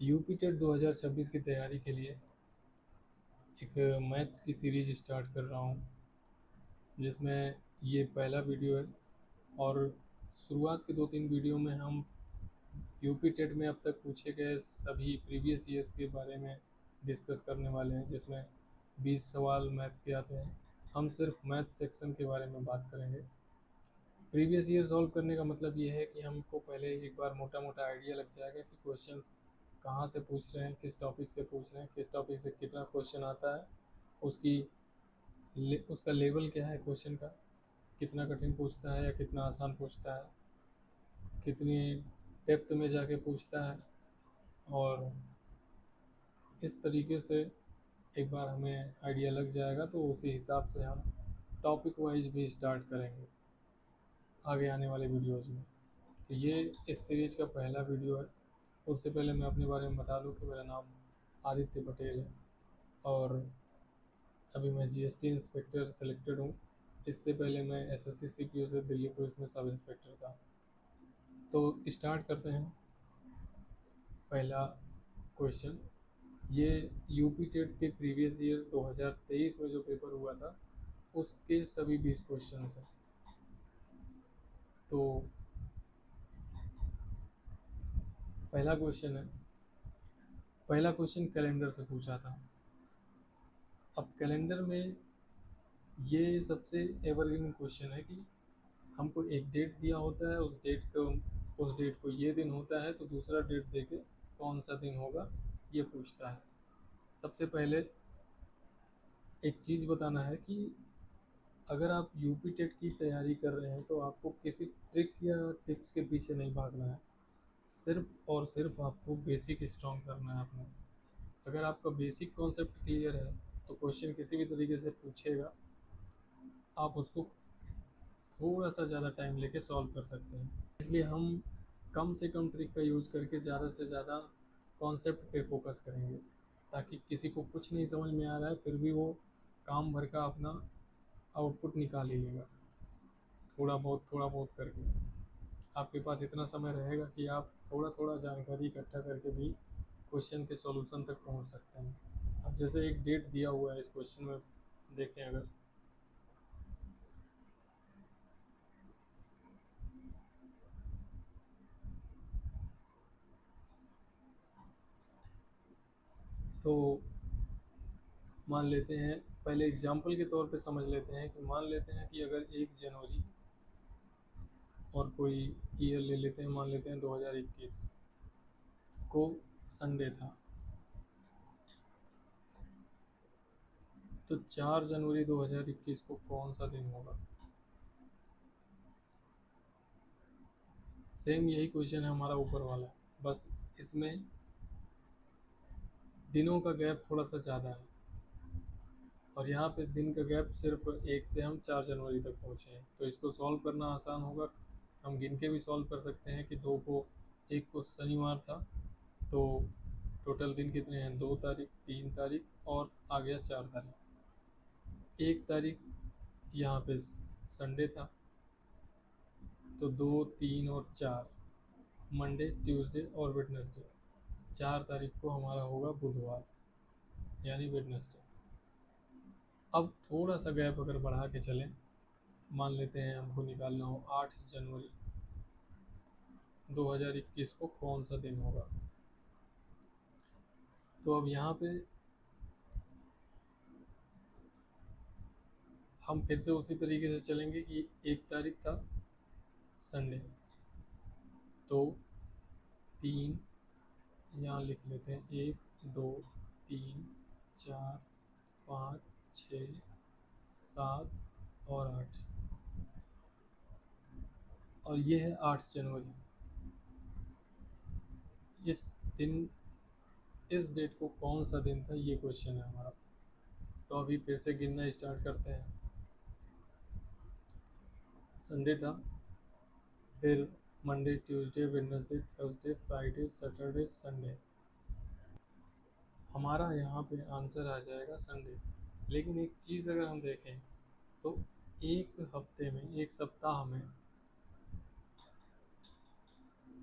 UP TET 2026 की तैयारी के लिए एक मैथ्स की सीरीज स्टार्ट कर रहा हूँ, जिसमें ये पहला वीडियो है। और शुरुआत के 2-3 वीडियो में हम यूपी टेट में अब तक पूछे गए सभी प्रीवियस ईयर्स के बारे में डिस्कस करने वाले हैं, जिसमें 20 सवाल मैथ्स के आते हैं। हम सिर्फ मैथ्स सेक्शन के बारे में बात करेंगे। प्रीवियस ईयर सॉल्व करने का मतलब ये है कि हमको पहले एक बार मोटा मोटा आइडिया लग जाएगा कि क्वेश्चंस कहाँ से पूछ रहे हैं, किस टॉपिक से पूछ रहे हैं, किस टॉपिक से कितना क्वेश्चन आता है, उसकी उसका लेवल क्या है क्वेश्चन का, कितना कठिन पूछता है या कितना आसान पूछता है, कितनी डेप्थ में जाके पूछता है। और इस तरीके से एक बार हमें आइडिया लग जाएगा तो उसी हिसाब से हम टॉपिक वाइज भी स्टार्ट करेंगे आगे आने वाले वीडियोज़ में। तो ये इस सीरीज का पहला वीडियो है। उससे पहले मैं अपने बारे में बता दूं कि मेरा नाम आदित्य पटेल है और अभी मैं जीएसटी इंस्पेक्टर सेलेक्टेड हूँ। इससे पहले मैं एसएससी सीपीओ से दिल्ली पुलिस में सब इंस्पेक्टर था। तो स्टार्ट करते हैं। पहला क्वेश्चन, ये यूपी टेट के प्रीवियस ईयर 2023 में जो पेपर हुआ था उसके सभी 20 क्वेश्चन हैं। तो पहला क्वेश्चन है, पहला क्वेश्चन कैलेंडर से पूछा था। अब कैलेंडर में ये सबसे एवरग्रीन क्वेश्चन है कि हमको एक डेट दिया होता है, उस डेट को ये दिन होता है, तो दूसरा डेट देके कौन सा दिन होगा ये पूछता है। सबसे पहले एक चीज़ बताना है कि अगर आप यूपी टेट की तैयारी कर रहे हैं तो आपको किसी ट्रिक या टिप्स के पीछे नहीं भागना है। सिर्फ और सिर्फ आपको बेसिक स्ट्रॉन्ग करना है अपना। अगर आपका बेसिक कॉन्सेप्ट क्लियर है तो क्वेश्चन किसी भी तरीके से पूछेगा, आप उसको थोड़ा सा ज़्यादा टाइम लेके सॉल्व कर सकते हैं। इसलिए हम कम से कम ट्रिक का यूज़ करके ज़्यादा से ज़्यादा कॉन्सेप्ट पे फोकस करेंगे, ताकि किसी को कुछ नहीं समझ में आ रहा है फिर भी वो काम भर का अपना आउटपुट निकाल ही लेगा, थोड़ा बहुत करके। आपके पास इतना समय रहेगा कि आप थोड़ा थोड़ा जानकारी इकट्ठा करके भी क्वेश्चन के सॉल्यूशन तक पहुंच सकते हैं। अब जैसे एक डेट दिया हुआ है इस क्वेश्चन में, देखें अगर, तो मान लेते हैं, पहले एग्जाम्पल के तौर पे समझ लेते हैं कि मान लेते हैं कि अगर 1 जनवरी और कोई ईयर ले लेते हैं, मान लेते हैं 2021 को संडे था, तो 4 जनवरी 2021 को कौन सा दिन होगा। सेम यही क्वेश्चन है हमारा ऊपर वाला, बस इसमें दिनों का गैप थोड़ा सा ज़्यादा है और यहाँ पे दिन का गैप सिर्फ 1 से हम 4 जनवरी तक पहुँचे हैं। तो इसको सॉल्व करना आसान होगा। हम गिन के भी सॉल्व कर सकते हैं कि 1 को शनिवार था, तो टोटल दिन कितने हैं, 2 तारीख, 3 तारीख और आ गया 4 तारीख। 1 तारीख यहाँ पे संडे था, तो 2, 3 और 4, मंडे, ट्यूसडे और वेडनेसडे। 4 तारीख को हमारा होगा बुधवार, यानी वेडनेसडे। अब थोड़ा सा गैप अगर बढ़ा के चलें, मान लेते हैं हमको निकालना हो 8 जनवरी 2021 को कौन सा दिन होगा। तो अब यहाँ पे हम फिर से उसी तरीके से चलेंगे कि 1 तारीख था संडे, तो 3 यहाँ लिख लेते हैं, 1, 2, 3, 4, 5, 6, 7 और 8, और ये है 8 जनवरी। इस दिन, इस डेट को कौन सा दिन था, ये क्वेश्चन है हमारा। तो अभी फिर से गिनना स्टार्ट करते हैं। संडे था, फिर Monday, Tuesday, Wednesday, Thursday, Friday, Saturday, Sunday. हमारा यहाँ पे आंसर आ जाएगा संडे। लेकिन एक चीज़ अगर हम देखें तो एक हफ्ते में, एक सप्ताह में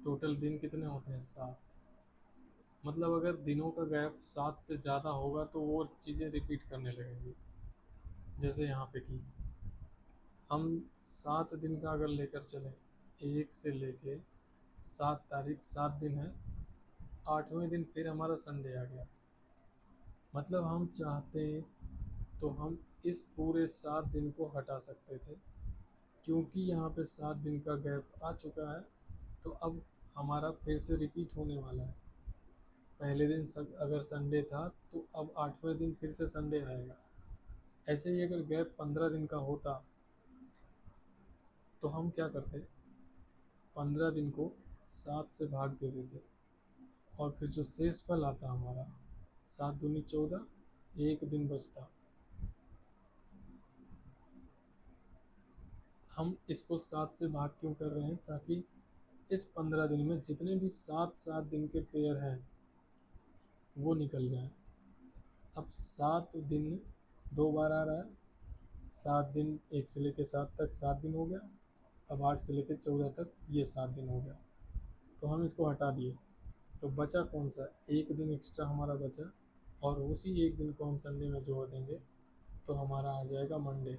टोटल दिन कितने होते हैं, 7। मतलब अगर दिनों का गैप 7 से ज़्यादा होगा तो वो चीज़ें रिपीट करने लगेंगी। जैसे यहाँ पे कि हम 7 दिन का अगर लेकर चलें, 1 से लेके 7 तारीख, 7 दिन है, 8वें दिन फिर हमारा संडे आ गया। मतलब हम चाहते तो हम इस पूरे 7 दिन को हटा सकते थे, क्योंकि यहाँ पे 7 दिन का गैप आ चुका है। तो अब हमारा फिर से रिपीट होने वाला है। पहले दिन अगर संडे था तो अब 8वें दिन फिर से संडे आएगा। ऐसे ही अगर गैप 15 दिन का होता तो हम क्या करते, 15 दिन को 7 से भाग दे देते, और फिर जो शेष फल आता हमारा, 7 दूनी 14, एक दिन बचता। हम इसको 7 से भाग क्यों कर रहे हैं? ताकि इस 15 दिन में जितने भी 7 7 दिन के पेयर हैं वो निकल जाए। अब 7 दिन 2 बार आ रहा है, 7 दिन 1 से लेकर 7 तक 7 दिन हो गया। अब 8 से लेकर 14 तक ये 7 दिन हो गया। तो हम इसको हटा दिए, तो बचा कौन सा? एक दिन एक्स्ट्रा हमारा बचा, और उसी एक दिन को हम संडे में जोड़ देंगे तो हमारा आ जाएगा मंडे।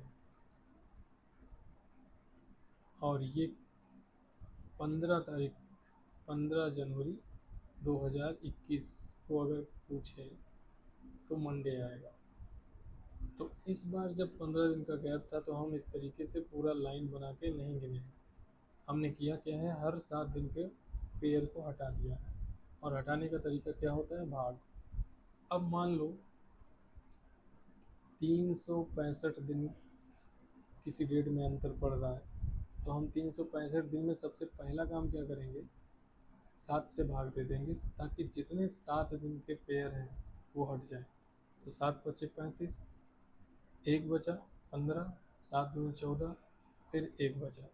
और ये 15 तारीख, 15 जनवरी 2021 को अगर पूछे तो मंडे आएगा। तो इस बार जब 15 दिन का गैप था तो हम इस तरीके से पूरा लाइन बना के नहीं गिने। हमने किया क्या है, हर 7 दिन के पेयर को हटा दिया है। और हटाने का तरीका क्या होता है? भाग। अब मान लो 365 दिन किसी डेट में अंतर पड़ रहा है, तो हम 365 दिन में सबसे पहला काम क्या करेंगे, 7 से भाग दे देंगे, ताकि जितने 7 दिन के पेयर हैं वो हट जाए। तो 7 × 5 = 35, एक बचा 15, 7 दूनी 14, फिर एक बचा।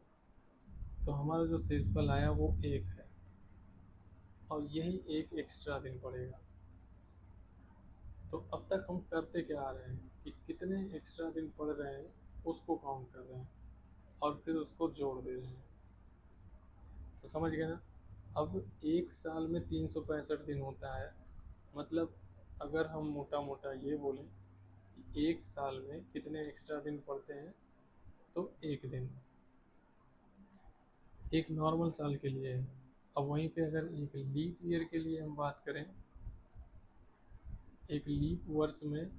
तो हमारा जो शेषफल आया वो 1 है, और यही एक एक्स्ट्रा दिन पड़ेगा। तो अब तक हम करते क्या आ रहे हैं कि कितने एक्स्ट्रा दिन पड़ रहे हैं उसको काउंट कर रहे हैं, और फिर उसको जोड़ दे रहे हैं। तो समझ गए ना? अब एक साल में 365 दिन होता है। मतलब अगर हम मोटा मोटा ये बोलें कि एक साल में कितने एक्स्ट्रा दिन पड़ते हैं, तो एक दिन एक नॉर्मल साल के लिए है। अब वहीं पे अगर एक लीप ईयर के लिए हम बात करें, एक लीप वर्ष में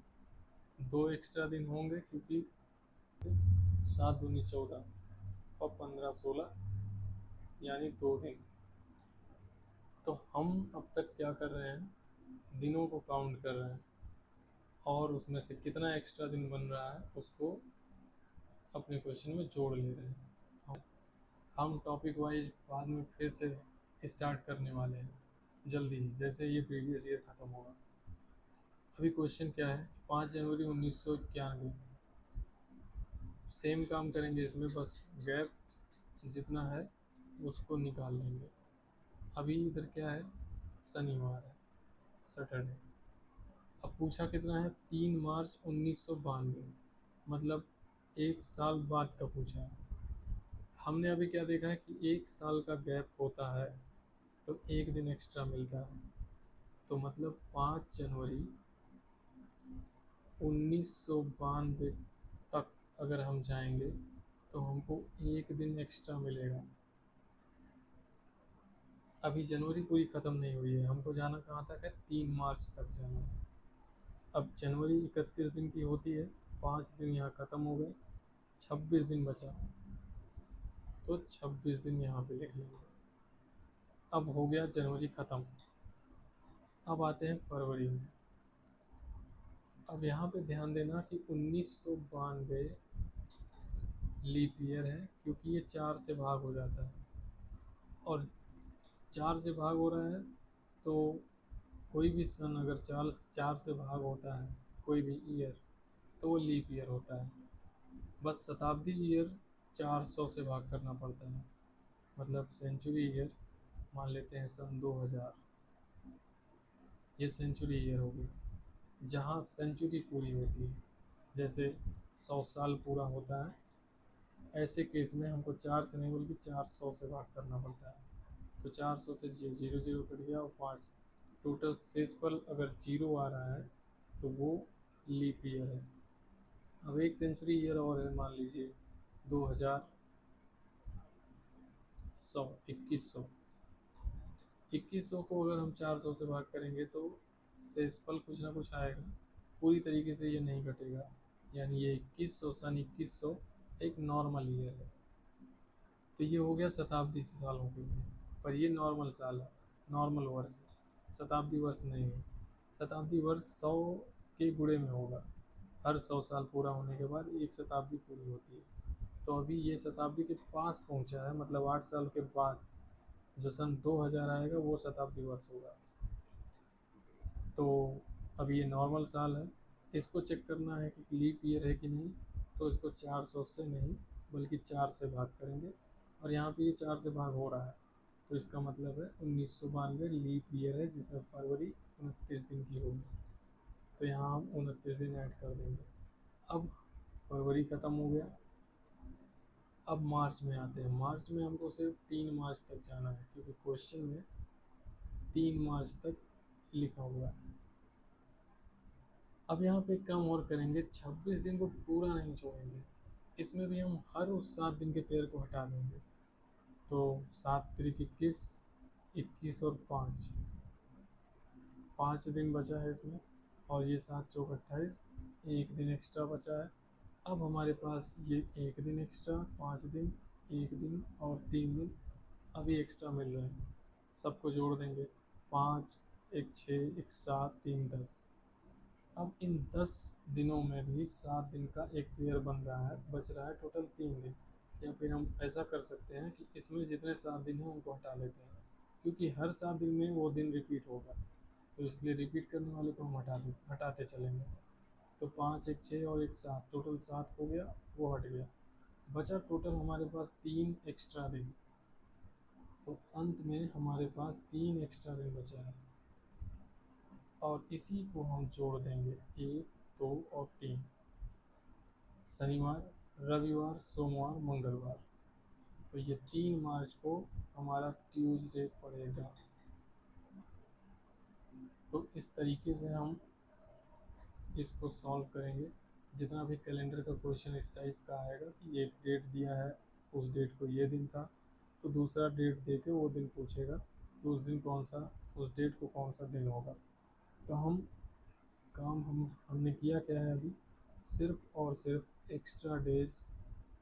2 एक्स्ट्रा दिन होंगे, क्योंकि 7 दूनी 14 और 15 16, यानी 2 दिन। तो हम अब तक क्या कर रहे हैं, दिनों को काउंट कर रहे हैं, और उसमें से कितना एक्स्ट्रा दिन बन रहा है उसको अपने क्वेश्चन में जोड़ ले रहे हैं। हम टॉपिक वाइज बाद में फिर से स्टार्ट करने वाले हैं जल्दी ही, जैसे ये प्रीवियस ईयर ख़त्म होगा। अभी क्वेश्चन क्या है, 5 जनवरी 1991। सेम काम करेंगे इसमें, बस गैप जितना है उसको निकाल लेंगे। अभी इधर क्या है, शनिवार है, सैटरडे। अब पूछा कितना है, 3 मार्च 1992, मतलब एक साल बाद का पूछा है। हमने अभी क्या देखा है कि एक साल का गैप होता है तो एक दिन एक्स्ट्रा मिलता है। तो मतलब 5 जनवरी 1992 तक अगर हम जाएंगे तो हमको एक दिन एक्स्ट्रा मिलेगा। अभी जनवरी पूरी ख़त्म नहीं हुई है, हमको जाना कहाँ तक है, 3 मार्च तक जाना है। अब जनवरी 31 दिन की होती है, 5 दिन यहाँ ख़त्म हो गए, 26 दिन बचा, तो 26 दिन यहाँ पे लिख लेंगे। अब हो गया जनवरी ख़त्म। अब आते हैं फरवरी में। अब यहाँ पे ध्यान देना कि 1992 लीप ईयर है, क्योंकि ये 4 से भाग हो जाता है, और 4 से भाग हो रहा है तो कोई भी सन अगर 4 से भाग होता है, कोई भी ईयर, तो वो लीप ईयर होता है। बस शताब्दी ईयर 400 से भाग करना पड़ता है। मतलब सेंचुरी ईयर मान लेते हैं सन 2000, ये सेंचुरी ईयर होगी जहाँ सेंचुरी पूरी होती है। जैसे 100 साल पूरा होता है, ऐसे केस में हमको 4 से नहीं बल्कि 400 से भाग करना पड़ता है। तो 400 से 0 0 कट गया और 5, टोटल शेषफल अगर 0 आ रहा है तो वो लीप ईयर है। अब एक सेंचुरी ईयर और है, मान लीजिए 2100, 2100 को अगर हम 400 से भाग करेंगे तो शेषफल कुछ ना कुछ आएगा, पूरी तरीके से ये नहीं घटेगा। यानी ये 2100 सन 2100 एक नॉर्मल ईयर है। तो ये हो गया शताब्दी सालों के लिए, पर ये नॉर्मल साल है, नॉर्मल वर्ष है, शताब्दी वर्ष नहीं है। शताब्दी वर्ष 100 के गुणे में होगा, हर 100 साल पूरा होने के बाद एक शताब्दी पूरी होती है। तो अभी ये शताब्दी के पास पहुंचा है, मतलब 8 साल के बाद जो सन 2000 आएगा वो शताब्दी वर्ष होगा। तो अभी ये नॉर्मल साल है, इसको चेक करना है कि लीप ईयर है कि नहीं। तो इसको 400 से नहीं बल्कि 4 से भाग करेंगे, और यहाँ पे ये 4 से भाग हो रहा है, तो इसका मतलब है 1992 लीप ईयर है, जिसमें फरवरी 29 दिन की होगी। तो यहाँ हम 29 दिन ऐड कर देंगे। अब फरवरी ख़त्म हो गया, अब मार्च में आते हैं। मार्च में हमको सिर्फ 3 मार्च तक जाना है, क्योंकि क्वेश्चन में 3 मार्च तक लिखा हुआ है। अब यहाँ पे कम और करेंगे, 26 दिन को पूरा नहीं छोड़ेंगे, इसमें भी हम हर उस 7 दिन के पेयर को हटा देंगे। तो 7 तिरिक 21, 21 और 5 दिन बचा है इसमें, और ये 7 चौक 28, एक दिन एक्स्ट्रा बचा है। अब हमारे पास ये एक दिन एक्स्ट्रा, 5 दिन, एक दिन और 3 दिन अभी एक्स्ट्रा मिल रहे हैं, सबको जोड़ देंगे। 5, एक 6, एक 7, 3, 10। अब इन 10 दिनों में भी 7 दिन का एक पेयर बन रहा है, बच रहा है टोटल 3 दिन। या फिर हम ऐसा कर सकते हैं कि इसमें जितने 7 दिन हैं उनको हटा लेते हैं, क्योंकि हर 7 दिन में वो दिन रिपीट होगा, तो इसलिए रिपीट करने वाले को हम हटाते चलेंगे। तो 5, एक 6 और एक 7, टोटल 7 हो गया, वो हट गया। बचा टोटल हमारे पास 3 एक्स्ट्रा दिन। तो अंत में हमारे पास 3 एक्स्ट्रा दिन बचा है, और इसी को हम जोड़ देंगे 1, 2 और 3, शनिवार, रविवार, सोमवार, मंगलवार। तो ये 3 मार्च को हमारा ट्यूसडे पड़ेगा। तो इस तरीके से हम इसको सॉल्व करेंगे। जितना भी कैलेंडर का क्वेश्चन इस टाइप का आएगा कि एक डेट दिया है, उस डेट को ये दिन था, तो दूसरा डेट दे के वो दिन पूछेगा कि उस दिन कौन सा, उस डेट को कौन सा दिन होगा। तो हमने किया क्या है, अभी सिर्फ और सिर्फ एक्स्ट्रा डेज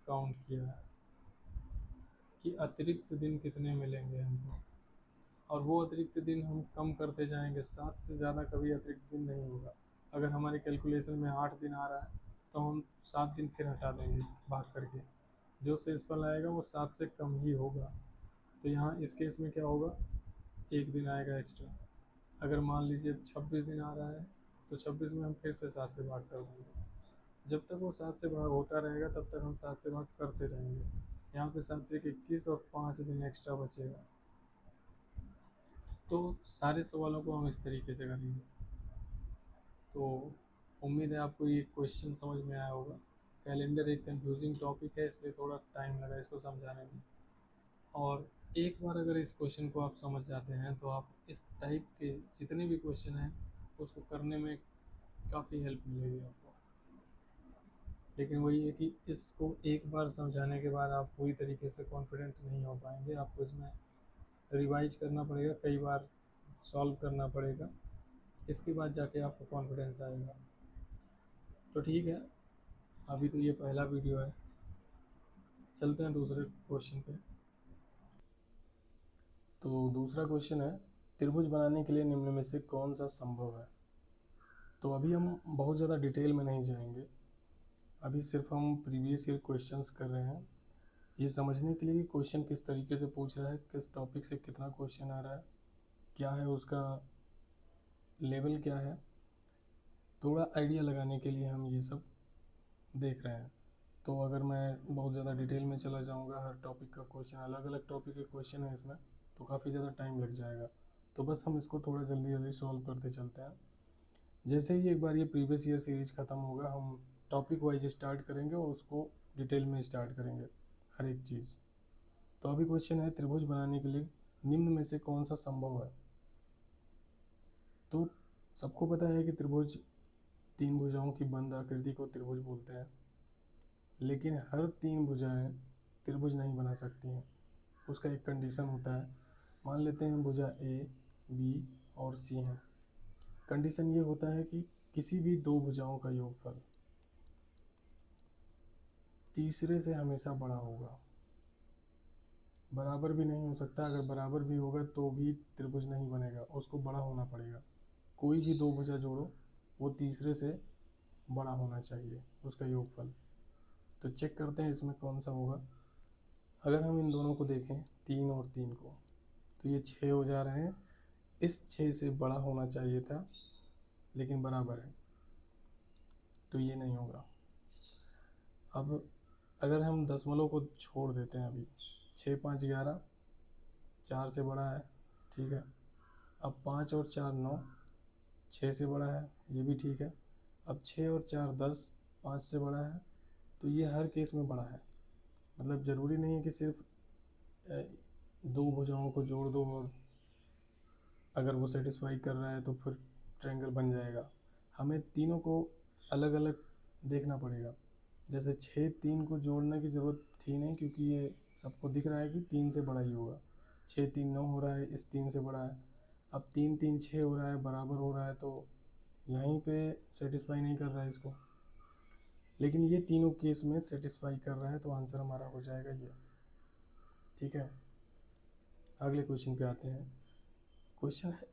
काउंट किया है कि अतिरिक्त दिन कितने मिलेंगे हमको, और वो अतिरिक्त दिन हम कम करते जाएंगे। 7 से ज़्यादा कभी अतिरिक्त दिन नहीं होगा। अगर हमारे कैलकुलेशन में 8 दिन आ रहा है तो हम 7 दिन फिर हटा देंगे भाग करके, जो शेषफल आएगा वो 7 से कम ही होगा। तो यहाँ इस केस में क्या होगा, एक दिन आएगा एक्स्ट्रा। अगर मान लीजिए 26 दिन आ रहा है तो 26 में हम फिर से 7 से भाग कर देंगे। जब तक वो 7 से भाग होता रहेगा तब तक हम 7 से भाग करते रहेंगे। यहाँ पे 7 तिरिक 21 और 5 दिन एक्स्ट्रा बचेगा। तो सारे सवालों को हम इस तरीके से करेंगे। तो उम्मीद है आपको ये क्वेश्चन समझ में आया होगा। कैलेंडर एक कंफ्यूजिंग टॉपिक है, इसलिए थोड़ा टाइम लगा इसको समझाने में। और एक बार अगर इस क्वेश्चन को आप समझ जाते हैं तो आप इस टाइप के जितने भी क्वेश्चन हैं उसको करने में काफ़ी हेल्प मिलेगी आपको। लेकिन वही है कि इसको एक बार समझाने के बाद आप पूरी तरीके से कॉन्फिडेंट नहीं हो पाएंगे, आपको इसमें रिवाइज करना पड़ेगा, कई बार सॉल्व करना पड़ेगा, इसके बाद जाके आपको कॉन्फिडेंस आएगा। तो ठीक है, अभी तो ये पहला वीडियो है, चलते हैं दूसरे क्वेश्चन पे। तो दूसरा क्वेश्चन है, त्रिभुज बनाने के लिए निम्न में से कौन सा संभव है। तो अभी हम बहुत ज़्यादा डिटेल में नहीं जाएंगे, अभी सिर्फ हम प्रीवियस ईयर क्वेश्चंस कर रहे हैं, ये समझने के लिए कि क्वेश्चन किस तरीके से पूछ रहा है, किस टॉपिक से कितना क्वेश्चन आ रहा है, क्या है उसका लेवल क्या है, थोड़ा आइडिया लगाने के लिए हम ये सब देख रहे हैं। तो अगर मैं बहुत ज़्यादा डिटेल में चला जाऊंगा, हर टॉपिक का क्वेश्चन, अलग अलग टॉपिक के क्वेश्चन है इसमें, तो काफ़ी ज़्यादा टाइम लग जाएगा। तो बस हम इसको थोड़ा जल्दी जल्दी सॉल्व करते चलते हैं। जैसे ही एक बार ये प्रीवियस ईयर सीरीज ख़त्म होगा, हम टॉपिक वाइज स्टार्ट करेंगे और उसको डिटेल में स्टार्ट करेंगे हर एक चीज़। तो अभी क्वेश्चन है, त्रिभुज बनाने के लिए निम्न में से कौन सा संभव है। तो सबको पता है कि त्रिभुज तीन भुजाओं की बंद आकृति को त्रिभुज बोलते हैं, लेकिन हर तीन भुजाएं त्रिभुज नहीं बना सकती हैं। उसका एक कंडीशन होता है। मान लेते हैं भुजा ए, बी और सी हैं। कंडीशन ये होता है कि किसी भी दो भुजाओं का योगफल तीसरे से हमेशा बड़ा होगा। बराबर भी नहीं हो सकता, अगर बराबर भी होगा तो भी त्रिभुज नहीं बनेगा, उसको बड़ा होना पड़ेगा। कोई भी दो भुजा जोड़ो, वो तीसरे से बड़ा होना चाहिए उसका योगफल। तो चेक करते हैं इसमें कौन सा होगा। अगर हम इन दोनों को देखें, 3 और 3 को, तो ये 6 हो जा रहे हैं। इस 6 से बड़ा होना चाहिए था, लेकिन बराबर है, तो ये नहीं होगा। अब अगर हम दशमलव को छोड़ देते हैं, अभी 6 5 11, 4 से बड़ा है, ठीक है। अब 5 और 4 9, 6 से बड़ा है, ये भी ठीक है। अब 6 और 4 10, 5 से बड़ा है, तो ये हर केस में बड़ा है। मतलब ज़रूरी नहीं है कि सिर्फ दो भुजाओं को जोड़ दो और अगर वो सेटिस्फाई कर रहा है तो फिर ट्रायंगल बन जाएगा। हमें तीनों को अलग अलग देखना पड़ेगा। जैसे 6 3 को जोड़ने की ज़रूरत थी नहीं, क्योंकि ये सबको दिख रहा है कि 3 से बड़ा ही होगा। 6 3 9 हो रहा है, इस 3 से बड़ा है। अब 3 3 6 हो रहा है, बराबर हो रहा है, तो यहीं पे सेटिस्फाई नहीं कर रहा है इसको। लेकिन ये तीनों केस में सेटिस्फाई कर रहा है, तो आंसर हमारा हो जाएगा ये। ठीक है, अगले क्वेश्चन पे आते हैं। क्वेश्चन है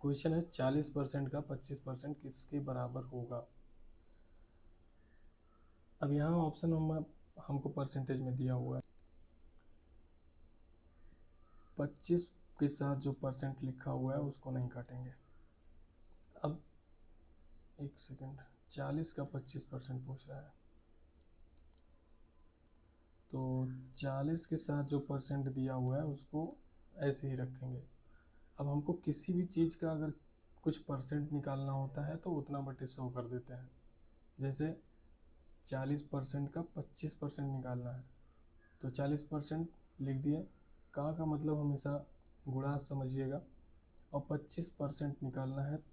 क्वेश्चन है 40% का 25% किसके बराबर होगा। अब यहाँ ऑप्शन हमको परसेंटेज में दिया हुआ है। 25 के साथ जो परसेंट लिखा हुआ है उसको नहीं काटेंगे। अब एक सेकंड, 40 का 25% पूछ रहा है, तो 40 के साथ जो परसेंट दिया हुआ है उसको ऐसे ही रखेंगे। अब हमको किसी भी चीज़ का अगर कुछ परसेंट निकालना होता है तो उतना बटे 100 कर देते हैं। जैसे 40% का 25% निकालना है, तो 40% लिख दिए। का मतलब हमेशा गुणा समझिएगा, और 25% निकालना है,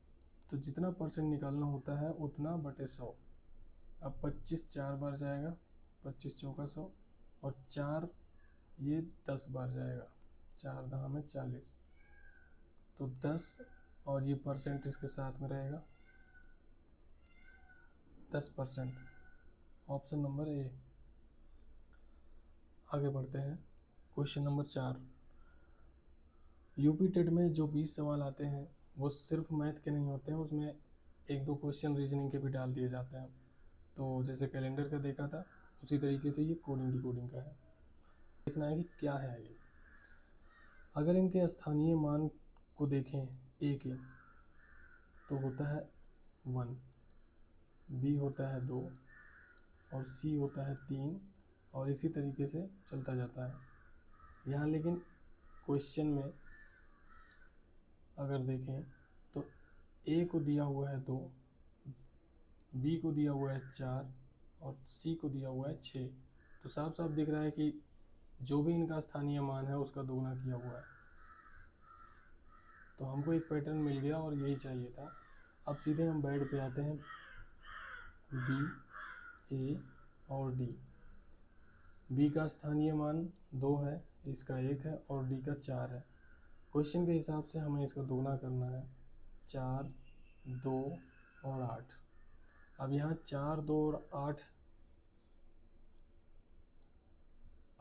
तो जितना परसेंट निकालना होता है उतना बटे 100। अब 25 4 बार जाएगा, 25 चौका 100, और 4 ये 10 बार जाएगा, 4 दहा में 40, तो 10, और ये परसेंट इसके साथ में रहेगा 10%। Option number A. आगे बढ़ते हैं, क्वेश्चन नंबर 4। यूपी टेट में जो 20 सवाल आते हैं वो सिर्फ मैथ के नहीं होते हैं, उसमें एक दो क्वेश्चन रीजनिंग के भी डाल दिए जाते हैं। तो जैसे कैलेंडर का देखा था, उसी तरीके से ये कोडिंग डिकोडिंग का है। देखना है कि क्या है ये। अगर इनके स्थानीय मान को देखें, ए के, तो होता है 1, बी होता है 2, और सी होता है 3, और इसी तरीके से चलता जाता है। यहाँ लेकिन क्वेश्चन में अगर देखें तो ए को दिया हुआ है 2, बी को दिया हुआ है 4, और सी को दिया हुआ है 6। तो साफ साफ दिख रहा है कि जो भी इनका स्थानीय मान है उसका दोगुना किया हुआ है। तो हमको एक पैटर्न मिल गया और यही चाहिए था। अब सीधे हम बेड पे आते हैं। बी, ए और डी। बी का स्थानीय मान 2 है, इसका 1 है, और डी का 4 है। क्वेश्चन के हिसाब से हमें इसका दोगुना करना है, 4 2 और 8। अब यहाँ 4 2 और 8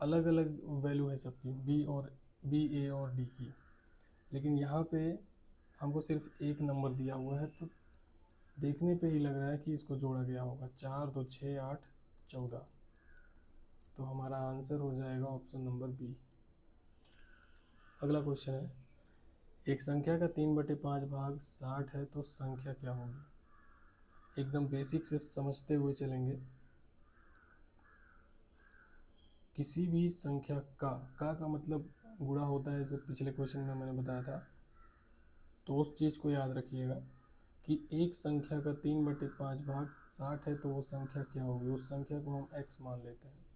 अलग अलग वैल्यू है सबकी, बी ए और डी की, लेकिन यहाँ पे हमको सिर्फ एक नंबर दिया हुआ है, तो देखने पे ही लग रहा है कि इसको जोड़ा गया होगा। 4 2 6 8 14, तो हमारा आंसर हो जाएगा ऑप्शन नंबर बी। अगला क्वेश्चन है, एक संख्या का 3/5 भाग 60 है तो संख्या क्या होगी। एकदम बेसिक से समझते हुए चलेंगे। किसी भी संख्या का मतलब गुणा होता है, जैसे पिछले क्वेश्चन में मैंने बताया था। तो उस चीज़ को याद रखिएगा कि एक संख्या का 3/5 भाग 60 है तो वो संख्या क्या होगी। उस संख्या को हम x मान लेते हैं।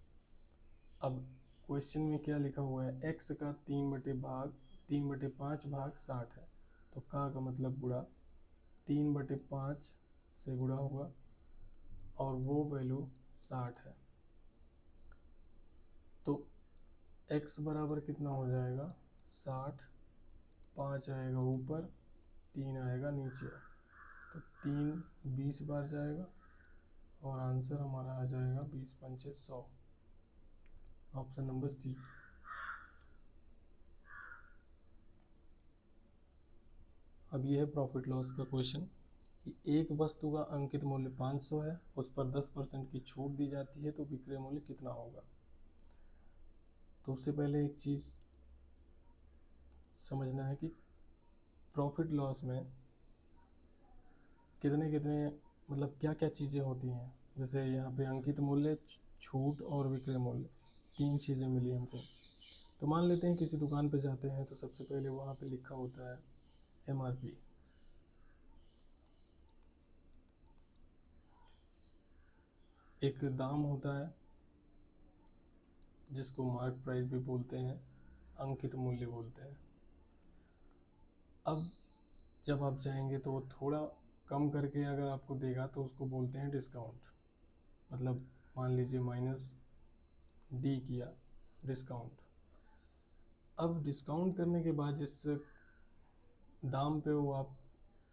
अब क्वेश्चन में क्या लिखा हुआ है, x का 3/5 भाग 60 है, तो का मतलब गुणा 3/5 से गुणा होगा और वो वैल्यू 60 है। तो x बराबर कितना हो जाएगा 60, 5 आएगा ऊपर, 3 आएगा नीचे, तो 3 20 बार जाएगा और आंसर हमारा आ जाएगा 20 पंचे 100, ऑप्शन नंबर सी। अब ये है प्रॉफिट लॉस का क्वेश्चन कि एक वस्तु का अंकित मूल्य 500 है, उस पर 10% की छूट दी जाती है, तो विक्रय मूल्य कितना होगा। तो उससे पहले एक चीज़ समझना है कि प्रॉफिट लॉस में कितने कितने मतलब क्या क्या चीज़ें होती हैं। जैसे यहाँ पे अंकित मूल्य, छूट और विक्रय मूल्य, 3 चीज़ें मिली हमको। तो मान लेते हैं किसी दुकान पे जाते हैं तो सबसे पहले वहाँ पे लिखा होता है MRP। एक दाम होता है जिसको मार्क प्राइस भी बोलते हैं, अंकित मूल्य बोलते हैं। अब जब आप जाएंगे तो वो थोड़ा कम करके अगर आपको देगा तो उसको बोलते हैं डिस्काउंट। मतलब मान लीजिए -D किया, डिस्काउंट। अब डिस्काउंट करने के बाद जिस दाम पे वो आप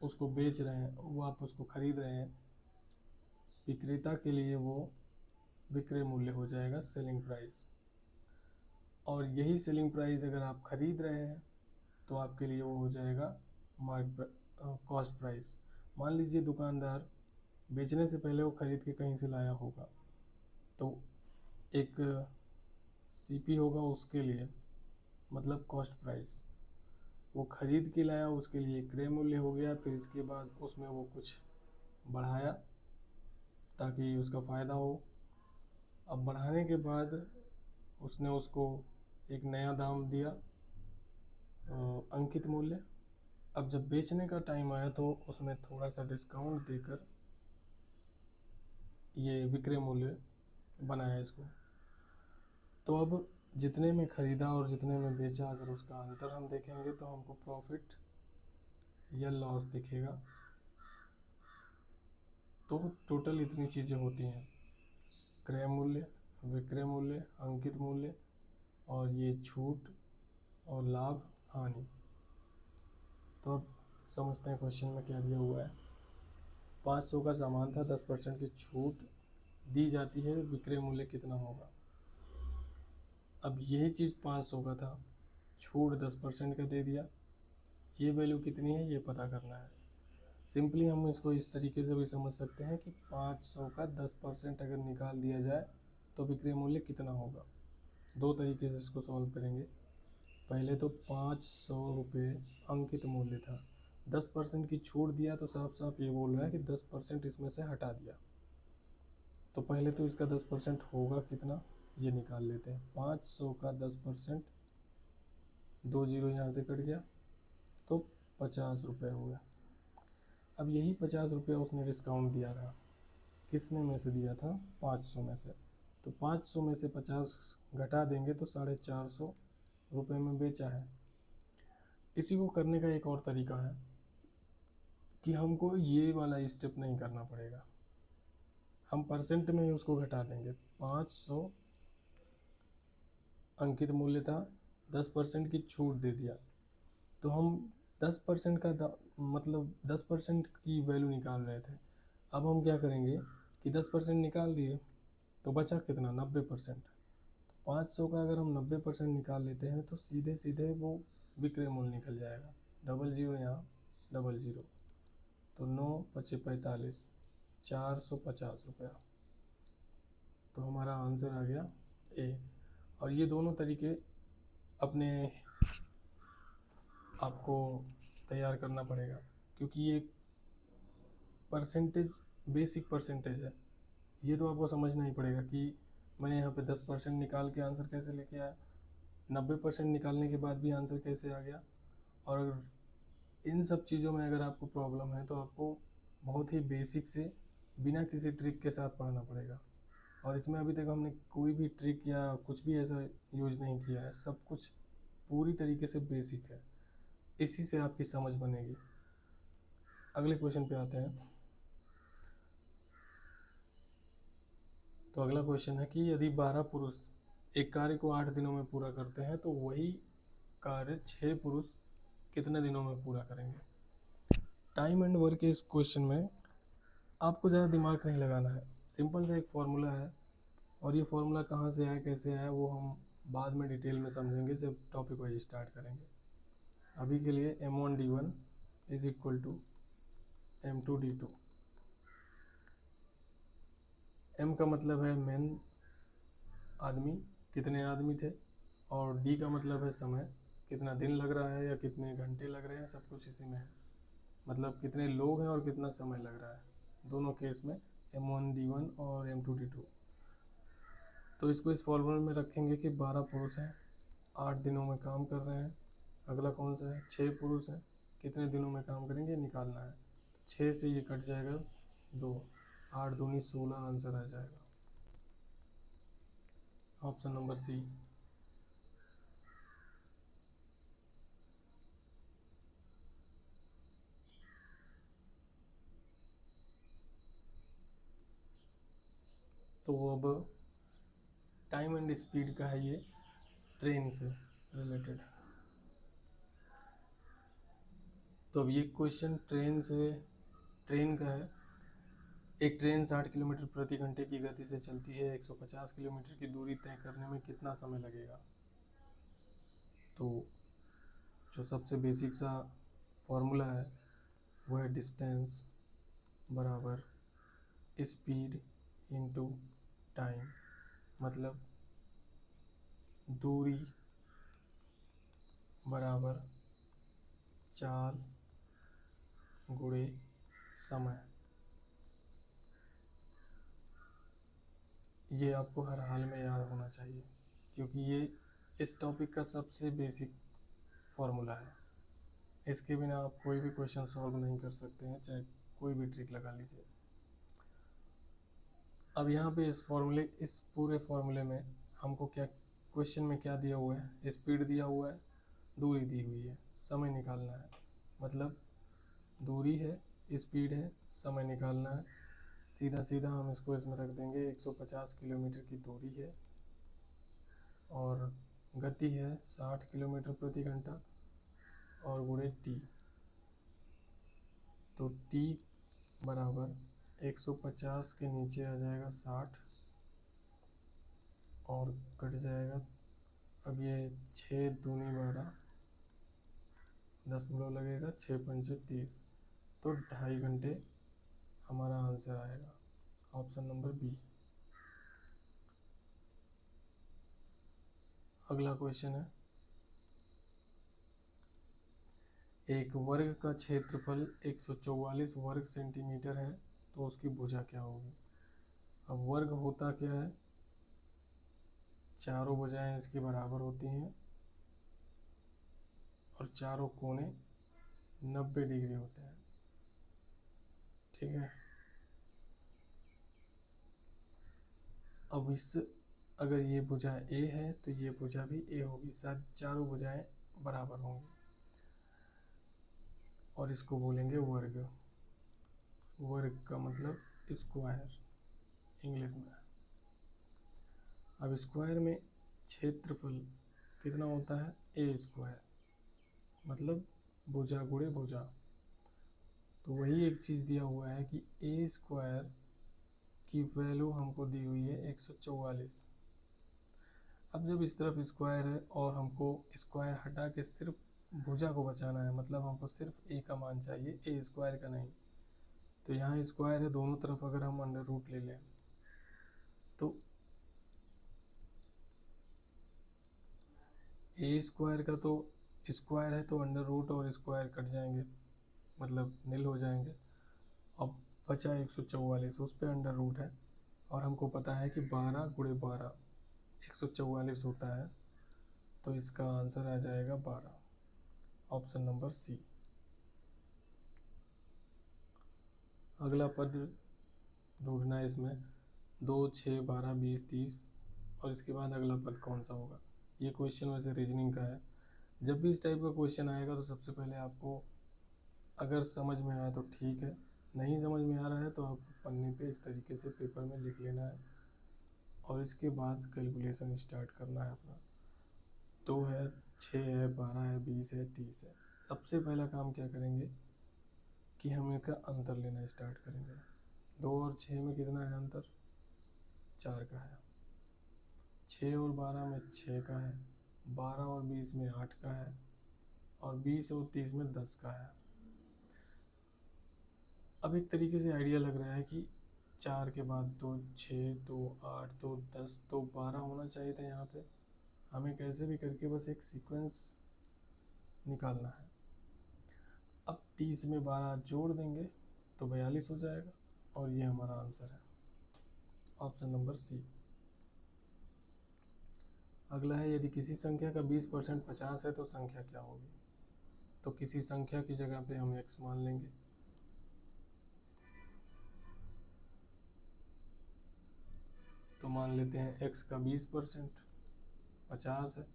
उसको बेच रहे हैं, वो आप उसको खरीद रहे हैं, विक्रेता के लिए वो विक्रय मूल्य हो जाएगा, सेलिंग प्राइस। और यही सेलिंग प्राइस अगर आप खरीद रहे हैं तो आपके लिए वो हो जाएगा कॉस्ट प्राइस। मान लीजिए दुकानदार बेचने से पहले वो खरीद के कहीं से लाया होगा, तो एक CP होगा उसके लिए, मतलब कॉस्ट प्राइस। वो खरीद के लाया, उसके लिए क्रय मूल्य हो गया। फिर इसके बाद उसमें वो कुछ बढ़ाया ताकि उसका फ़ायदा हो। अब बढ़ाने के बाद उसने उसको एक नया दाम दिया, अंकित मूल्य। अब जब बेचने का टाइम आया तो उसमें थोड़ा सा डिस्काउंट देकर ये विक्रय मूल्य बनाया इसको। तो अब जितने में ख़रीदा और जितने में बेचा, अगर उसका अंतर हम देखेंगे तो हमको प्रॉफिट या लॉस दिखेगा। तो टोटल इतनी चीज़ें होती हैं, क्रय मूल्य, विक्रय मूल्य, अंकित मूल्य और ये छूट और लाभ हानि। तो अब समझते हैं क्वेश्चन में क्या दिया हुआ है। 500 का सामान था, 10% की छूट दी जाती है, विक्रय मूल्य कितना होगा। अब यही चीज़ 500 का था, छूट 10% का दे दिया, ये वैल्यू कितनी है ये पता करना है। सिंपली हम इसको इस तरीके से भी समझ सकते हैं कि 500 का 10% अगर निकाल दिया जाए तो विक्रय मूल्य कितना होगा। दो तरीके से इसको सॉल्व करेंगे। पहले तो 500 रुपये अंकित मूल्य था, 10% की छूट दिया तो साफ साफ ये बोल रहा है कि 10% इसमें से हटा दिया। तो पहले तो इसका 10% होगा कितना ये निकाल लेते हैं। 500 का 10%, 2 जीरो यहाँ से कट गया तो 50 रुपये हुए। अब यही 50 रुपया उसने डिस्काउंट दिया था, किसने में से दिया था, 500 में से। तो 500 में से 50 घटा देंगे तो 450 रुपये में बेचा है। इसी को करने का एक और तरीका है कि हमको ये वाला स्टेप नहीं करना पड़ेगा, हम परसेंट में ही उसको घटा देंगे। 500 अंकित मूल्य था, 10% की छूट दे दिया, तो हम 10% का मतलब 10% की वैल्यू निकाल रहे थे। अब हम क्या करेंगे कि 10% निकाल दिए तो बचा कितना, 90%। तो 500 का अगर हम 90% निकाल लेते हैं तो सीधे सीधे वो विक्रय मूल्य निकल जाएगा। डबल जीरो यहाँ, डबल जीरो, तो 9 पचे 45, 450 रुपया। तो हमारा आंसर आ गया ए। और ये दोनों तरीके अपने आपको तैयार करना पड़ेगा, क्योंकि ये परसेंटेज, बेसिक परसेंटेज है। ये तो आपको समझना ही पड़ेगा कि मैंने यहाँ पे 10% निकाल के आंसर कैसे लेके आया, 90% निकालने के बाद भी आंसर कैसे आ गया। और इन सब चीज़ों में अगर आपको प्रॉब्लम है तो आपको बहुत ही बेसिक से बिना किसी ट्रिक के साथ पढ़ना पड़ेगा। और इसमें अभी तक हमने कोई भी ट्रिक या कुछ भी ऐसा यूज नहीं किया है, सब कुछ पूरी तरीके से बेसिक है। इसी से आपकी समझ बनेगी। अगले क्वेश्चन पे आते हैं। तो अगला क्वेश्चन है कि यदि 12 पुरुष एक कार्य को 8 दिनों में पूरा करते हैं तो वही कार्य 6 पुरुष कितने दिनों में पूरा करेंगे। टाइम एंड वर्क के इस क्वेश्चन में आपको ज़्यादा दिमाग नहीं लगाना है, सिंपल सा एक फॉर्मूला है, और ये फॉर्मूला कहाँ से आया कैसे आया वो हम बाद में डिटेल में समझेंगे जब टॉपिक वाइज स्टार्ट करेंगे। अभी के लिए m1d1 is equal to m2d2। m का मतलब है मैन, आदमी, कितने आदमी थे, और d का मतलब है समय, कितना दिन लग रहा है या कितने घंटे लग रहे हैं, सब कुछ इसी में है। मतलब कितने लोग हैं और कितना समय लग रहा है, दोनों केस में m1d1 और m2d2। तो इसको इस फॉर्मूले में रखेंगे कि 12 पुरुष हैं, 8 दिनों में काम कर रहे हैं। अगला कौन सा है, 6 पुरुष हैं, कितने दिनों में काम करेंगे निकालना है। 6 से ये कट जाएगा 2, 8 दूनी 16 आंसर आ जाएगा, ऑप्शन नंबर सी। तो अब टाइम एंड स्पीड का है, ये ट्रेन से रिलेटेड। तो अब ये क्वेश्चन ट्रेन का है। एक ट्रेन 60 किलोमीटर प्रति घंटे की गति से चलती है, 150 किलोमीटर की दूरी तय करने में कितना समय लगेगा। तो जो सबसे बेसिक सा फॉर्मूला है वो है डिस्टेंस बराबर स्पीड इनटू टाइम। मतलब दूरी बराबर चाल गुणे समय। ये आपको हर हाल में याद होना चाहिए क्योंकि ये इस टॉपिक का सबसे बेसिक फॉर्मूला है। इसके बिना आप कोई भी क्वेश्चन सॉल्व नहीं कर सकते हैं, चाहे कोई भी ट्रिक लगा लीजिए। अब यहाँ पे इस पूरे फॉर्मूले में हमको क्या क्वेश्चन में क्या दिया हुआ है, स्पीड दिया हुआ है, दूरी दी हुई है, समय निकालना है। मतलब दूरी है, स्पीड है, समय निकालना है। सीधा सीधा हम इसको इसमें रख देंगे। 150 किलोमीटर की दूरी है और गति है 60 किलोमीटर प्रति घंटा और गुणे टी। तो टी बराबर 150 के नीचे आ जाएगा 60 और कट जाएगा। अब ये 6 दूनी 12 दशमलव लगेगा, 6 पंचे 30, तो 2.5 घंटे हमारा आंसर आएगा, ऑप्शन नंबर बी। अगला क्वेश्चन है, एक वर्ग का क्षेत्रफल 144 वर्ग सेंटीमीटर है तो उसकी भुजा क्या होगी। अब वर्ग होता क्या है, चारों भुजाएं इसकी बराबर होती हैं और चारों कोने 90 डिग्री होते हैं। ठीक है। अब अगर ये भुजा ए है तो ये भुजा भी ए होगी, सारी चारों भुजाएं बराबर होंगी और इसको बोलेंगे वर्ग। वर्ग का मतलब स्क्वायर इंग्लिश में। अब स्क्वायर में क्षेत्रफल कितना होता है, ए स्क्वायर, मतलब भुजा गुणे भुजा। तो वही एक चीज़ दिया हुआ है कि ए स्क्वायर की वैल्यू हमको दी हुई है 144। अब जब इस तरफ स्क्वायर है और हमको स्क्वायर हटा के सिर्फ भुजा को बचाना है, मतलब हमको सिर्फ ए का मान चाहिए, ए स्क्वायर का नहीं। तो यहाँ स्क्वायर है, दोनों तरफ अगर हम अंडर रूट ले लें तो ए स्क्वायर का तो स्क्वायर है तो अंडर रूट और स्क्वायर कट जाएंगे, मतलब नील हो जाएंगे। अब बचा 144, उस पर अंडर रूट है और हमको पता है कि 12 गुणे 12 144 होता है, तो इसका आंसर आ जाएगा 12, ऑप्शन नंबर सी। अगला पद ढूंढना है इसमें, 2, 6, 12, 20, 30 और इसके बाद अगला पद कौन सा होगा। ये क्वेश्चन वैसे रीजनिंग का है, जब भी इस टाइप का क्वेश्चन आएगा तो सबसे पहले आपको अगर समझ में आया तो ठीक है, नहीं समझ में आ रहा है तो आप पन्ने पे इस तरीके से पेपर में लिख लेना है और इसके बाद कैलकुलेशन स्टार्ट करना है अपना। 2 है, 6 है, 12 है, 20 है, 30 है। सबसे पहला काम क्या करेंगे कि हम इनका अंतर लेना स्टार्ट करेंगे। 2 और 6 में कितना है अंतर? 4 का है। 6 और 12 में 6 का है। 12 और 20 में 8 का है और 20 और 30 में 10 का है। अब एक तरीके से आइडिया लग रहा है कि 4 के बाद तो 6, तो 8, तो 10, तो 12 होना चाहिए था यहाँ पे। हमें कैसे भी करके बस एक सीक्वेंस निकालना है। अब 30 में 12 जोड़ देंगे तो 42 हो जाएगा और ये हमारा आंसर है, ऑप्शन नंबर सी। अगला है, यदि किसी संख्या का 20% 50 है तो संख्या क्या होगी? तो किसी संख्या की जगह पे हम x मान लेंगे। तो मान लेते हैं x का 20% 50 है,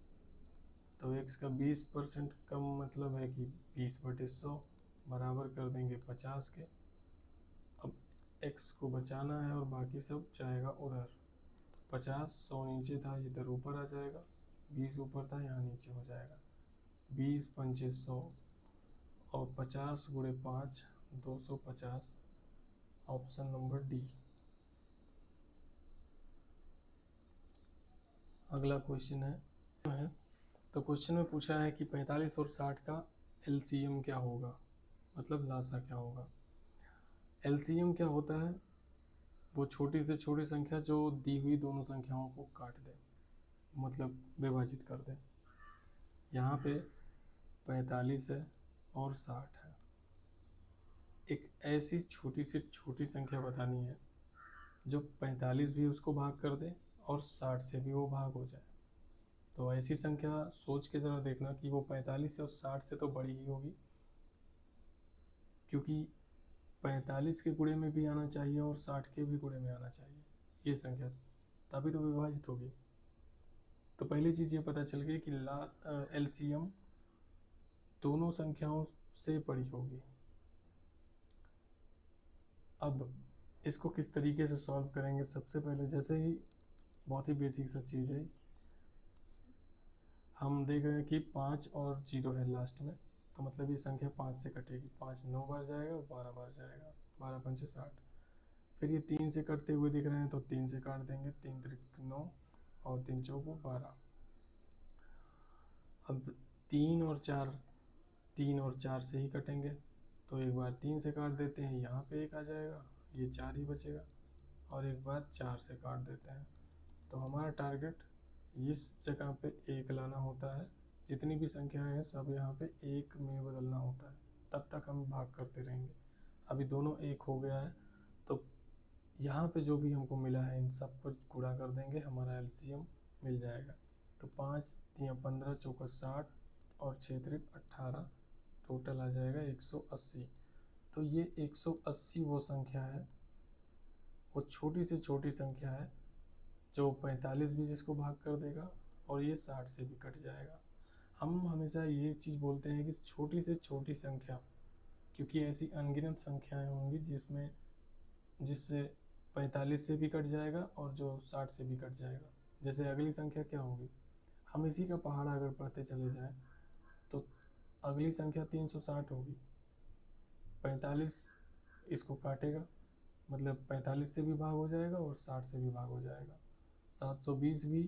तो x का 20% का मतलब है कि 20/100 बराबर कर देंगे 50 के। अब x को बचाना है और बाकी सब जाएगा उधर। 50 100 नीचे था, इधर ऊपर आ जाएगा। 20 ऊपर था, यहाँ नीचे हो जाएगा। 20 पंचे 100 और 50 गुणे 5 250, ऑप्शन नंबर डी। अगला क्वेश्चन है तो क्वेश्चन में पूछा है कि 45 और 60 का एलसीएम क्या होगा, मतलब लासा क्या होगा। एलसीएम क्या होता है? वो छोटी से छोटी संख्या जो दी हुई दोनों संख्याओं को काट दे, मतलब विभाजित कर दे। यहाँ पे 45 है और 60 है। एक ऐसी छोटी से छोटी संख्या बतानी है जो 45 भी उसको भाग कर दे और 60 से भी वो भाग हो जाए। तो ऐसी संख्या सोच के ज़रा देखना कि वो 45 और 60 से तो बड़ी ही होगी, क्योंकि 45 के गुणे में भी आना चाहिए और 60 के भी गुणे में आना चाहिए ये संख्या, तभी तो विभाजित होगी। तो पहली चीज़ ये पता चल गई कि एलसीएम दोनों संख्याओं से बड़ी होगी। अब इसको किस तरीके से सॉल्व करेंगे? सबसे पहले जैसे ही बहुत ही बेसिक सा चीज़ है, हम देख रहे हैं कि 5 और 0 है लास्ट में, तो मतलब ये संख्या 5 से कटेगी। 5 9 बार जाएगा और 12 बार जाएगा, 12 पंचे 60। फिर ये 3 से कटते हुए दिख रहे हैं तो 3 से काट देंगे, 3 त्रिक 9 और 3 चौको 12। अब 3 और 4, 3 और 4 से ही कटेंगे, तो एक बार 3 से काट देते हैं, यहाँ पे 1 आ जाएगा, ये 4 ही बचेगा, और एक बार 4 से काट देते हैं। तो हमारा टारगेट इस जगह पे 1 लाना होता है। जितनी भी संख्याएं हैं सब यहाँ पे 1 में बदलना होता है, तब तक हम भाग करते रहेंगे। अभी दोनों 1 हो गया है, तो यहाँ पे जो भी हमको मिला है इन सब को गुणा कर देंगे, हमारा एलसीएम मिल जाएगा। तो 5 तिया 15 चौका 60 और 6 त्रिक 18, टोटल आ जाएगा 180। तो ये 180 वो संख्या है, वो छोटी से छोटी संख्या है जो 45 भी जिसको भाग कर देगा और ये 60 से भी कट जाएगा। हम हमेशा ये चीज़ बोलते हैं कि छोटी से छोटी संख्या, क्योंकि ऐसी अनगिनत संख्याएं होंगी जिससे 45 से भी कट जाएगा और जो 60 से भी कट जाएगा। जैसे अगली संख्या क्या होगी, हम इसी का पहाड़ा अगर पढ़ते चले जाएं तो अगली संख्या 360 होगी। 45 इसको काटेगा, मतलब 45 से भी भाग हो जाएगा और 60 से भी भाग हो जाएगा। 720 भी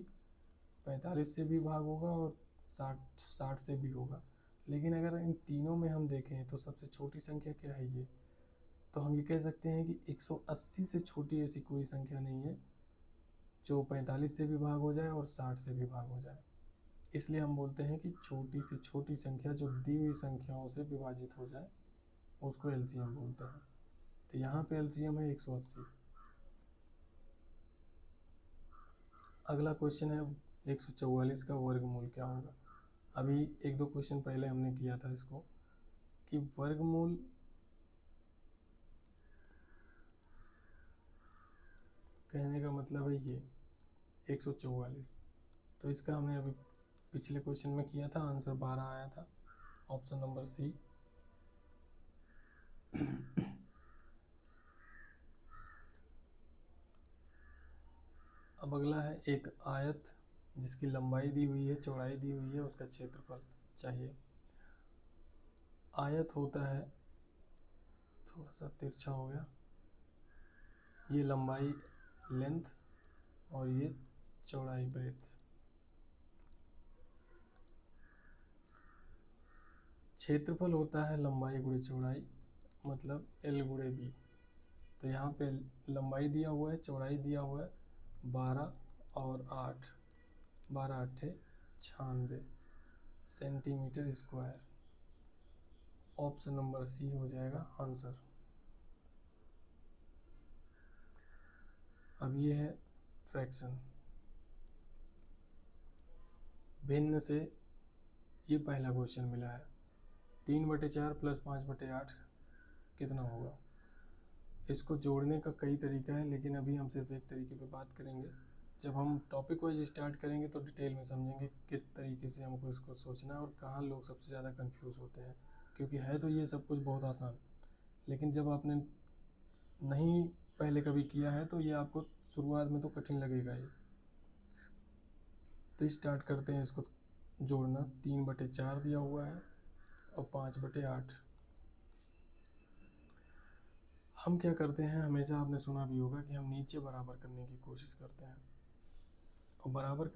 45 से भी भाग होगा और 60 से भी होगा। लेकिन अगर इन तीनों में हम देखें तो सबसे छोटी संख्या क्या है ये, तो हम ये कह सकते हैं कि 180 से छोटी ऐसी कोई संख्या नहीं है जो 45 से भी भाग हो जाए और 60 से भी भाग हो जाए। इसलिए हम बोलते हैं कि छोटी से छोटी संख्या जो दी हुई संख्याओं से विभाजित हो जाए उसको एलसीएम बोलते हैं। तो यहाँ पे एलसीएम है 180। अगला क्वेश्चन है 144 का वर्गमूल क्या होगा। अभी एक दो क्वेश्चन पहले हमने किया था इसको कि वर्गमूल कहने का मतलब है ये 144, तो इसका हमने अभी पिछले क्वेश्चन में किया था, आंसर 12 आया था, ऑप्शन नंबर सी। अब अगला है एक आयत जिसकी लंबाई दी हुई है, चौड़ाई दी हुई है, उसका क्षेत्रफल चाहिए। आयत होता है, थोड़ा सा तिरछा हो गया, ये लंबाई लेंथ और ये चौड़ाई ब्रेथ। क्षेत्रफल होता है लंबाई गुणे चौड़ाई, मतलब L गुणे B। तो यहाँ पे लंबाई दिया हुआ है, चौड़ाई दिया हुआ है 12 और 8, 12 8 96 centimetre square. Option number C हो जाएगा आंसर। अब ये है फ्रैक्शन, भिन्न से ये पहला क्वेश्चन मिला है। 3/4 प्लस 5/8 कितना होगा। इसको जोड़ने का कई तरीका है, लेकिन अभी हम सिर्फ एक तरीके पे बात करेंगे। जब हम टॉपिक वाइज स्टार्ट करेंगे तो डिटेल में समझेंगे किस तरीके से हमको इसको सोचना है और कहाँ लोग सबसे ज़्यादा कंफ्यूज होते हैं। क्योंकि है तो ये सब कुछ बहुत आसान, लेकिन जब आपने नहीं पहले कभी किया है तो ये आपको शुरुआत में तो कठिन लगेगा ही। तो स्टार्ट करते हैं इसको जोड़ना। 3/4 दिया हुआ है और 5/8। हम क्या करते हैं, हमेशा आपने सुना भी होगा कि हम नीचे बराबर करने की कोशिश करते हैं। और बराबर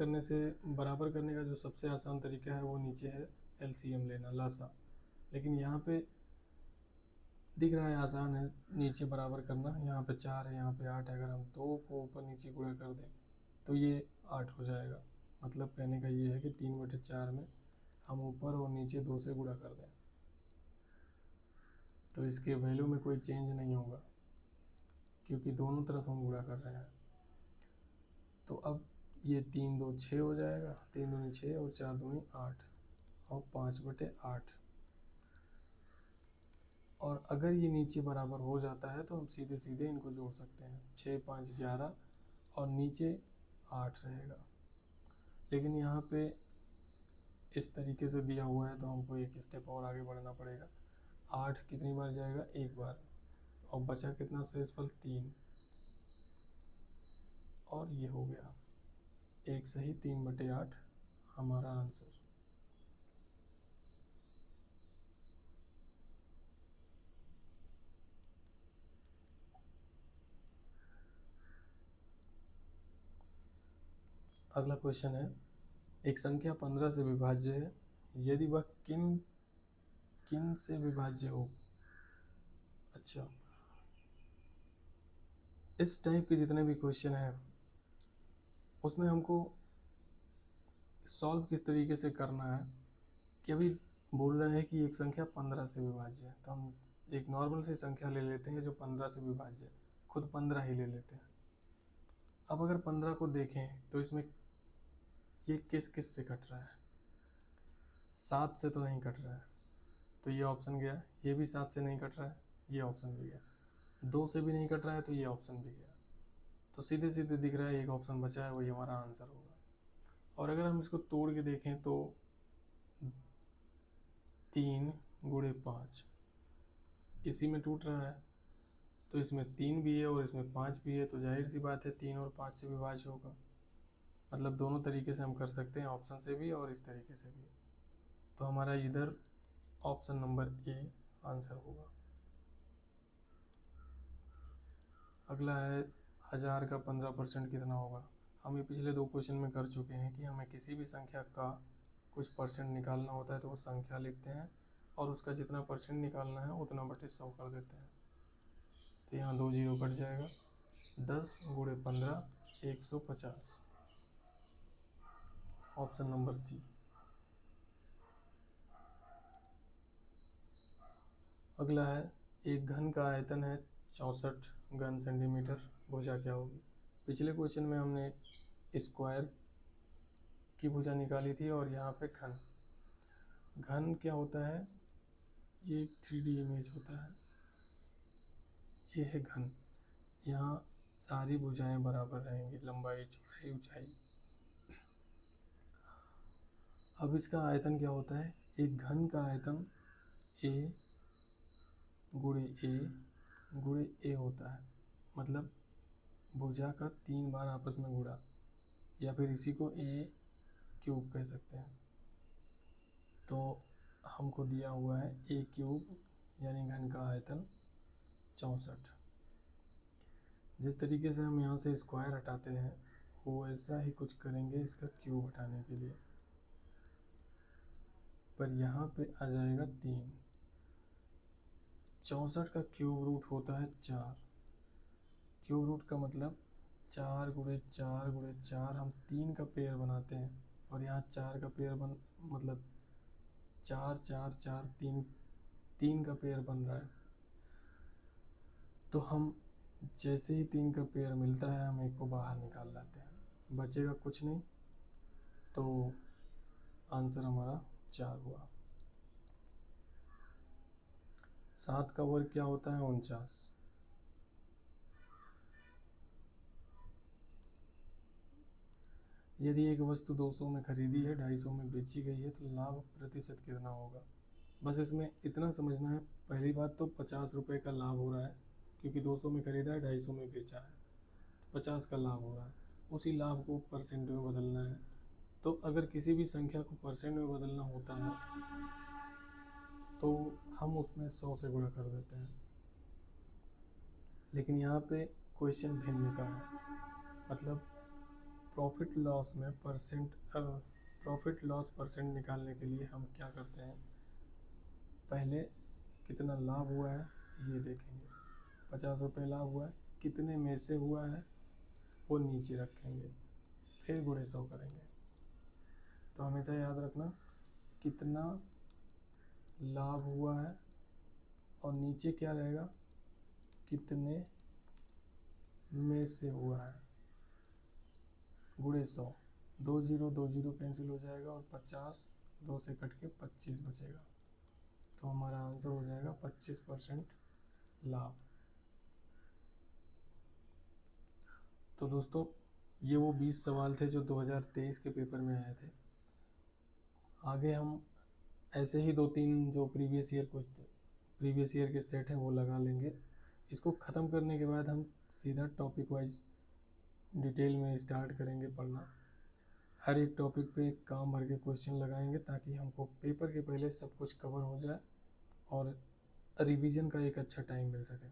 करने का जो सबसे आसान तरीका है वो नीचे है LCM लेना, लासा। लेकिन यहाँ पे दिख रहा है आसान है नीचे बराबर करना। यहाँ पे 4 है, यहाँ पे 8 है। अगर हम 2 को ऊपर नीचे गुणा कर दें तो ये 8 हो जाएगा। मतलब कहने का ये है कि 3/4 में हम ऊपर और नीचे 2 से गुणा कर दें तो इसके वैल्यू में कोई चेंज नहीं होगा, क्योंकि दोनों तरफ हम गुणा कर रहे हैं। तो अब ये 3 2 6 हो जाएगा, 3 दूनी 6 और 4 दूनी 8 और 5/8। और अगर ये नीचे बराबर हो जाता है तो हम सीधे सीधे इनको जोड़ सकते हैं। 6 5 11 और नीचे 8 रहेगा। लेकिन यहाँ पे इस तरीके से दिया हुआ है तो हमको एक स्टेप और आगे बढ़ना पड़ेगा। 8 कितनी बार जाएगा, एक बार, और बचा कितना शेषफल 3, और ये हो गया एक सही 3/8 हमारा आंसर। अगला क्वेश्चन है, एक संख्या 15 से विभाज्य है यदि वह किन किन से विभाज्य हो। अच्छा, इस टाइप के जितने भी क्वेश्चन हैं उसमें हमको सॉल्व किस तरीके से करना है कि अभी बोल रहे हैं कि एक संख्या 15 से विभाज्य है, तो हम एक नॉर्मल सी संख्या ले लेते हैं जो 15 से विभाज्य है, खुद 15 ही ले लेते हैं। अब अगर 15 को देखें तो इसमें ये किस किस से कट रहा है। 7 से तो नहीं कट रहा है, तो ये ऑप्शन गया। ये भी 7 से नहीं कट रहा है, ये ऑप्शन भी गया। 2 से भी नहीं कट रहा है तो ये ऑप्शन भी गया। तो सीधे सीधे दिख रहा है एक ऑप्शन बचा है, वही हमारा आंसर होगा। और अगर हम इसको तोड़ के देखें तो 3 गुणे 5 इसी में टूट रहा है, तो इसमें 3 भी है और इसमें 5 भी है, तो जाहिर सी बात है 3 और 5 से विभाज्य होगा। मतलब दोनों तरीके से हम कर सकते हैं, ऑप्शन से भी और इस तरीके से भी। तो हमारा इधर ऑप्शन नंबर ए आंसर होगा। अगला है 1000 का 15% कितना होगा। हम ये पिछले 2 क्वेश्चन में कर चुके हैं कि हमें किसी भी संख्या का कुछ परसेंट निकालना होता है तो वो संख्या लिखते हैं और उसका जितना परसेंट निकालना है उतना बटे 100 कर देते हैं। तो यहाँ 2 जीरो कट जाएगा। 10 गुणे 15 150, ऑप्शन नंबर सी। अगला है, एक घन का आयतन है 64 घन सेंटीमीटर, भुजा क्या होगी। पिछले क्वेश्चन में हमने स्क्वायर की भुजा निकाली थी और यहाँ पे घन। घन क्या होता है, ये एक 3D इमेज होता है, ये है घन। यहाँ सारी भुजाएं बराबर रहेंगी, लंबाई चौड़ाई ऊंचाई। अब इसका आयतन क्या होता है, एक घन का आयतन ए गुणे ए होता है, मतलब भुजा का 3 बार आपस में गुणा, या फिर इसी को ए क्यूब कह सकते हैं। तो हमको दिया हुआ है ए क्यूब यानी घन का आयतन 64। जिस तरीके से हम यहाँ से स्क्वायर हटाते हैं वो ऐसा ही कुछ करेंगे इसका क्यूब हटाने के लिए, पर यहाँ पे आ जाएगा 3। 64 का क्यूब रूट होता है 4। क्यूब रूट का मतलब 4 गुणे 4 गुणे 4, हम 3 का पेयर बनाते हैं, और यहाँ 4 का पेयर मतलब 4 4 4 3 का पेयर बन रहा है। तो हम जैसे ही 3 का पेयर मिलता है हम एक को बाहर निकाल लाते हैं, बचेगा कुछ नहीं, तो आंसर हमारा 4 हुआ। 7 का वर्ग क्या होता है, 49। यदि एक वस्तु 200 में खरीदी है, 250 में बेची गई है, तो लाभ प्रतिशत कितना होगा। बस इसमें इतना समझना है, पहली बात तो 50 रुपये का लाभ हो रहा है, क्योंकि 200 में खरीदा है, 250 में बेचा है, तो 50 का लाभ हो रहा है। उसी लाभ को परसेंट में बदलना है। तो अगर किसी भी संख्या को परसेंट में बदलना होता है तो हम उसमें 100 से गुणा कर देते हैं, लेकिन यहाँ पे क्वेश्चन भिन्न का है, मतलब प्रॉफिट लॉस परसेंट निकालने के लिए हम क्या करते हैं, पहले कितना लाभ हुआ है ये देखेंगे, 50 रुपये लाभ हुआ है, कितने में से हुआ है वो नीचे रखेंगे, फिर गुणे 100 करेंगे। तो हमेशा याद रखना कितना लाभ हुआ है, और नीचे क्या रहेगा, कितने में से हुआ है, गुणे 100। 2 0 कैंसिल हो जाएगा, और 50 2 से कट के 25 बचेगा, तो हमारा आंसर हो जाएगा 25% लाभ। तो दोस्तों ये वो 20 सवाल थे जो 2023 के पेपर में आए थे। आगे हम ऐसे ही 2-3 जो प्रीवियस ईयर के सेट हैं वो लगा लेंगे। इसको ख़त्म करने के बाद हम सीधा टॉपिक वाइज डिटेल में स्टार्ट करेंगे पढ़ना। हर एक टॉपिक पे एक काम भर के क्वेश्चन लगाएंगे, ताकि हमको पेपर के पहले सब कुछ कवर हो जाए और रिवीजन का एक अच्छा टाइम मिल सके।